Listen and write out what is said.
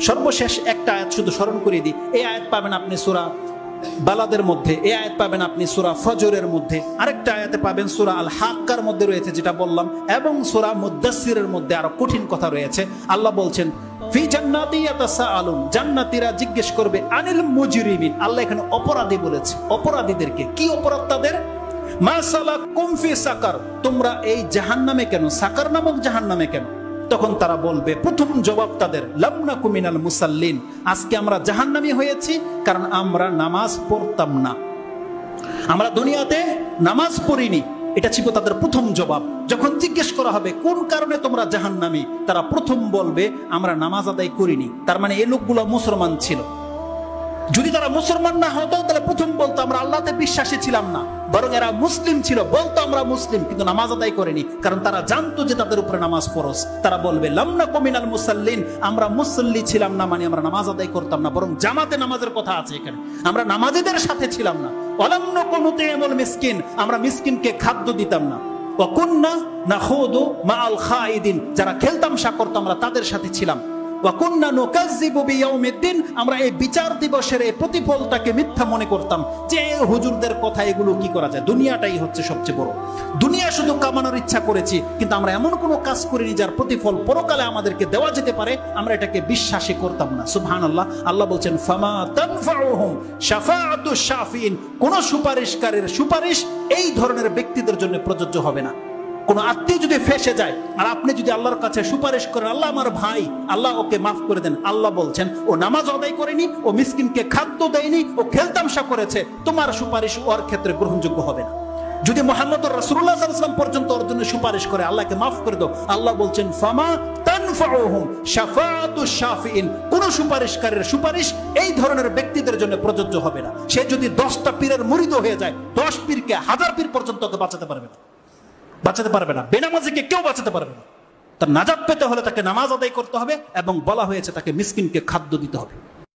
সর্বশেষ একটা আয়াত শুধু স্মরণ করিয়ে দিই। এই আয়াত পাবেন আপনি সূরা বালাদের মধ্যে, এই আয়াত পাবেন আপনি সূরা ফজরের মধ্যে, আরেকটা আয়াতে পাবেন সূরা আল হাক্কার মধ্যে রয়েছে যেটা বললাম, এবং সূরা মুদ্দাসসিরের মধ্যে আরো কঠিন কথা রয়েছে। আল্লাহ বলছেন ফি জান্নাতি ইয়াতাসাআলুন, জান্নাতীরা জিজ্ঞেস করবে আনিল মুজরিমিন। আল্লাহ এখানে অপরাধী বলেছে, অপরাধীদেরকে। কি অপরাধ তাদের? মা সালাকুম ফি সাকার, তোমরা এই জাহান্নামে কেন, সাকার নামক জাহান্নামে কেন? তখন তারা বলবে, প্রথম জবাব তাদের, লাম নাকু মিনাল মুসাল্লিন, আজকে আমরা জাহান্নামী হয়েছি কারণ আমরা নামাজ পড়তাম না, আমরা দুনিয়াতে নামাজ পড়িনি। এটা ছিল তাদের প্রথম জবাব। যখন জিজ্ঞেস করা হবে কোন কারণে তোমরা জাহান্নামী, তারা প্রথম বলবে আমরা নামাজ আদায় করিনি। তার মানে এই লোকগুলো মুসলমান ছিল। যদি তারা মুসলমান না হতো তাহলে প্রথম বলতো আমরা আল্লাহতে বিশ্বাসী ছিলাম না, বরং এরা মুসলিম ছিল, বলতো আমরা মুসলিম, কিন্তু নামাজ আদায় করেনি, কারণ তারা জানতো যে তাদের উপরে নামাজ ফরজ। তারা বলবে লাম নাকু মিনাল মুসাল্লিন, আমরা মুসল্লি ছিলাম না, মানে আমরা নামাজ আদায় করতাম না, বরং জামাতে নামাজের কথা আছে এখানে, আমরা নামাজীদের সাথে ছিলাম না। ওয়ালাম নাকু নুতিমুল মিসকিন, আমরা মিসকিনকে খাদ্য দিতাম না। ওয়া কুন্না নাখুদু মাআল খাইদিন, যারা খেলতামশা করতো আমরা তাদের সাথে ছিলাম। ওয়া কুন্না নুকাজ্জিবু বিয়াউমিদ্দিন, আমরা এই বিচার দিবসের এই প্রতিফলটাকে মিথ্যা মনে করতাম, যে হুজুরদের কথা এগুলো কি করা যায়, দুনিয়াটাই হচ্ছে সবচেয়ে বড়, দুনিয়া শুধু কামানোর ইচ্ছা করেছি, কিন্তু আমরা এমন কোনো কাজ করিনি যার প্রতিফল পরকালে আমাদেরকে দেওয়া যেতে পারে, আমরা এটাকে বিশ্বাসই করতাম না। সুবহানাল্লাহ। আল্লাহ বলছেন ফামা তানফাউহুম শাফাআতু শাফিন, কোন সুপারিশকারীর সুপারিশ এই ধরনের ব্যক্তিদের জন্য প্রযোজ্য হবে না। কোন আত্মীয় যদি ফেসে যায় আর আপনি যদি আল্লাহর কাছে সুপারিশ করেন, আল্লাহ আমার ভাই, আল্লাহ ওকে মাফ করে দেন, আল্লাহ বলছেন ও নামাজ আদায় করেনি, ও মিসকিনকে খাদ্য দেয়নি, ও খেলতামশা করেছে, তোমার সুপারিশ ওর ক্ষেত্রে গ্রহণযোগ্য হবে না। যদি মুহাম্মদুর রাসূলুল্লাহ সাল্লাল্লাহু আলাইহি ওয়াসাল্লাম পর্যন্ত ওর জন্য সুপারিশ করে, আল্লাহকে মাফ করে দাও, আল্লাহ বলছেন ফামা তানফাউহুম শাফাআতু শাফিইন, কোন সুপারিশকারীর সুপারিশ এই ধরনের ব্যক্তিদের জন্য প্রযোজ্য হবে না। সে যদি 10টা পীরের মুরিদ হয়ে যায়, 10 পীরকে 1000 পীর পর্যন্ত বাঁচাতে পারবে না, বাঁচাতে পারবে না। বেনামাজিকে কেউ বাঁচাতে পারবে না। তার নাজাত পেতে হলে তাকে নামাজ আদায় করতে হবে, এবং বলা হয়েছে তাকে মিসকিনকে খাদ্য দিতে হবে।